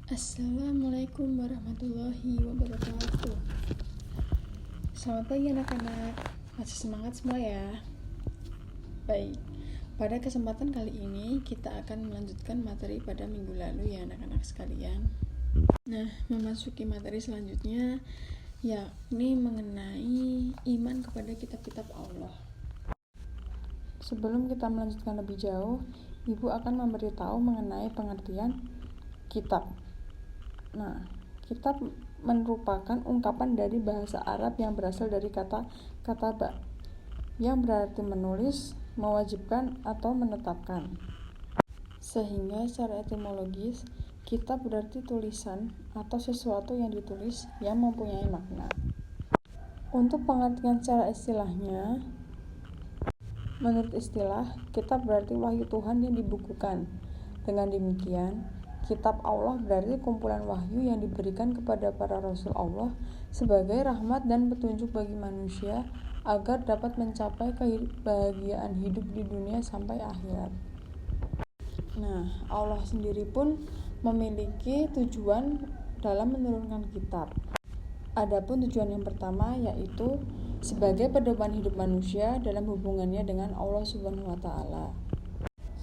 Assalamualaikum warahmatullahi wabarakatuh. Selamat pagi anak-anak. Masih semangat semua ya? Baik, pada kesempatan kali ini kita akan melanjutkan materi pada minggu lalu ya anak-anak sekalian. Nah, memasuki materi selanjutnya yakni mengenai iman kepada kitab-kitab Allah. Sebelum kita melanjutkan lebih jauh, Ibu akan memberitahu mengenai pengertian kitab. Nah, kitab merupakan ungkapan dari bahasa Arab yang berasal dari kata kataba, yang berarti menulis, mewajibkan, atau menetapkan. Sehingga secara etimologis, kitab berarti tulisan atau sesuatu yang ditulis yang mempunyai makna. Untuk pengertian secara istilahnya, menurut istilah, kitab berarti wahyu Tuhan yang dibukukan. Dengan demikian, kitab Allah berarti kumpulan wahyu yang diberikan kepada para rasul Allah sebagai rahmat dan petunjuk bagi manusia agar dapat mencapai kebahagiaan hidup di dunia sampai akhirat. Nah, Allah sendiri pun memiliki tujuan dalam menurunkan kitab. Adapun tujuan yang pertama yaitu sebagai pedoman hidup manusia dalam hubungannya dengan Allah Subhanahu wa taala.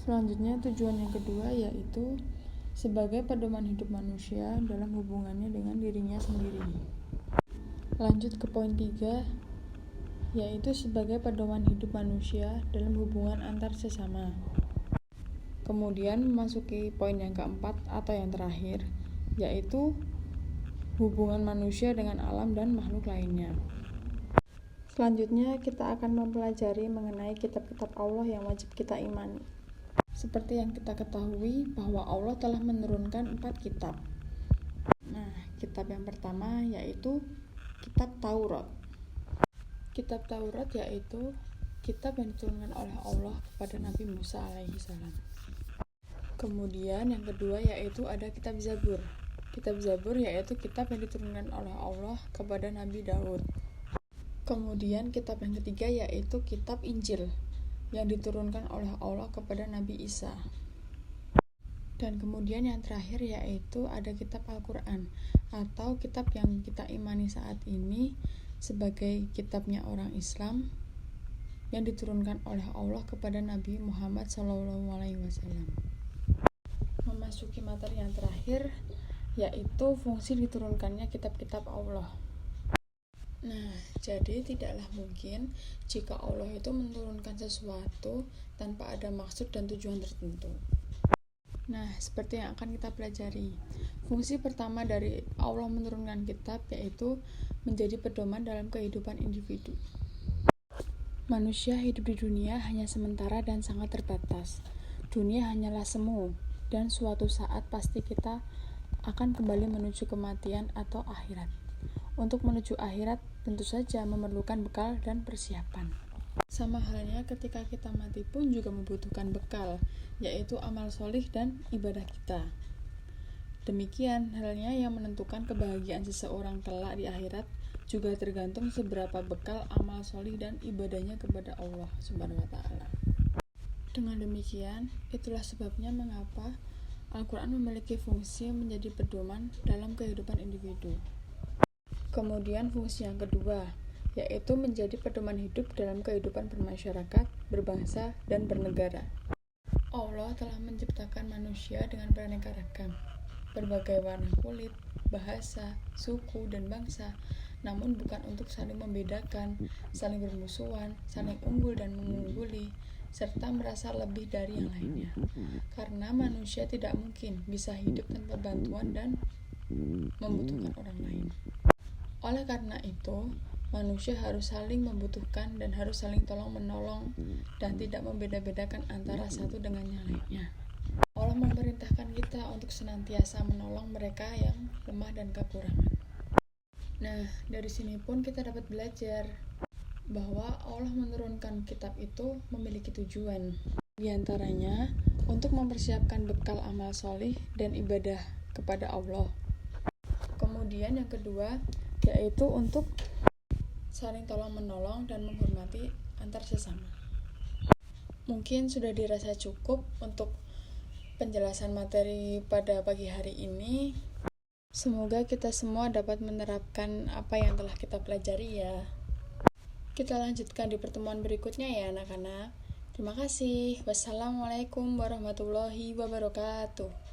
Selanjutnya tujuan yang kedua yaitu sebagai pedoman hidup manusia dalam hubungannya dengan dirinya sendiri. Lanjut ke poin 3, yaitu sebagai pedoman hidup manusia dalam hubungan antar sesama. Kemudian memasuki poin yang keempat atau yang terakhir, yaitu hubungan manusia dengan alam dan makhluk lainnya. Selanjutnya kita akan mempelajari mengenai kitab-kitab Allah yang wajib kita imani. Seperti yang kita ketahui bahwa Allah telah menurunkan 4 kitab. Nah, kitab yang pertama yaitu kitab Taurat. Kitab Taurat yaitu kitab yang diturunkan oleh Allah kepada Nabi Musa alaihissalam. Kemudian yang kedua yaitu ada kitab Zabur. Kitab Zabur yaitu kitab yang diturunkan oleh Allah kepada Nabi Daud. Kemudian kitab yang ketiga yaitu kitab Injil yang diturunkan oleh Allah kepada Nabi Isa. Dan kemudian yang terakhir yaitu ada kitab Al-Quran atau kitab yang kita imani saat ini sebagai kitabnya orang Islam yang diturunkan oleh Allah kepada Nabi Muhammad SAW. Memasuki materi yang terakhir yaitu fungsi diturunkannya kitab-kitab Allah. Nah, jadi tidaklah mungkin jika Allah itu menurunkan sesuatu tanpa ada maksud dan tujuan tertentu. Nah, seperti yang akan kita pelajari. Fungsi pertama dari Allah menurunkan kitab yaitu menjadi pedoman dalam kehidupan individu. Manusia hidup di dunia hanya sementara dan sangat terbatas. Dunia hanyalah semu, dan suatu saat pasti kita akan kembali menuju kematian atau akhirat. Untuk menuju akhirat tentu saja memerlukan bekal dan persiapan. Sama halnya ketika kita mati pun juga membutuhkan bekal, yaitu amal solih dan ibadah kita. Demikian halnya yang menentukan kebahagiaan seseorang kelak di akhirat juga tergantung seberapa bekal amal solih dan ibadahnya kepada Allah Subhanahu wa taala. Dengan demikian, itulah sebabnya mengapa Al-Quran memiliki fungsi menjadi pedoman dalam kehidupan individu. Kemudian fungsi yang kedua, yaitu menjadi pedoman hidup dalam kehidupan bermasyarakat, berbangsa, dan bernegara. Allah telah menciptakan manusia dengan beraneka ragam, berbagai warna kulit, bahasa, suku, dan bangsa, namun bukan untuk saling membedakan, saling bermusuhan, saling unggul dan mengungguli, serta merasa lebih dari yang lainnya. Karena manusia tidak mungkin bisa hidup tanpa bantuan dan membutuhkan orang lain. Oleh karena itu, manusia harus saling membutuhkan dan harus saling tolong-menolong dan tidak membeda-bedakan antara satu dengan yang lainnya. Allah memerintahkan kita untuk senantiasa menolong mereka yang lemah dan kekurangan. Nah, dari sini pun kita dapat belajar bahwa Allah menurunkan kitab itu memiliki tujuan. Di antaranya, untuk mempersiapkan bekal amal solih dan ibadah kepada Allah. Kemudian yang kedua, yaitu untuk saling tolong-menolong dan menghormati antar sesama. Mungkin sudah dirasa cukup untuk penjelasan materi pada pagi hari ini. Semoga kita semua dapat menerapkan apa yang telah kita pelajari ya. Kita lanjutkan di pertemuan berikutnya ya anak-anak. Terima kasih. Wassalamualaikum warahmatullahi wabarakatuh.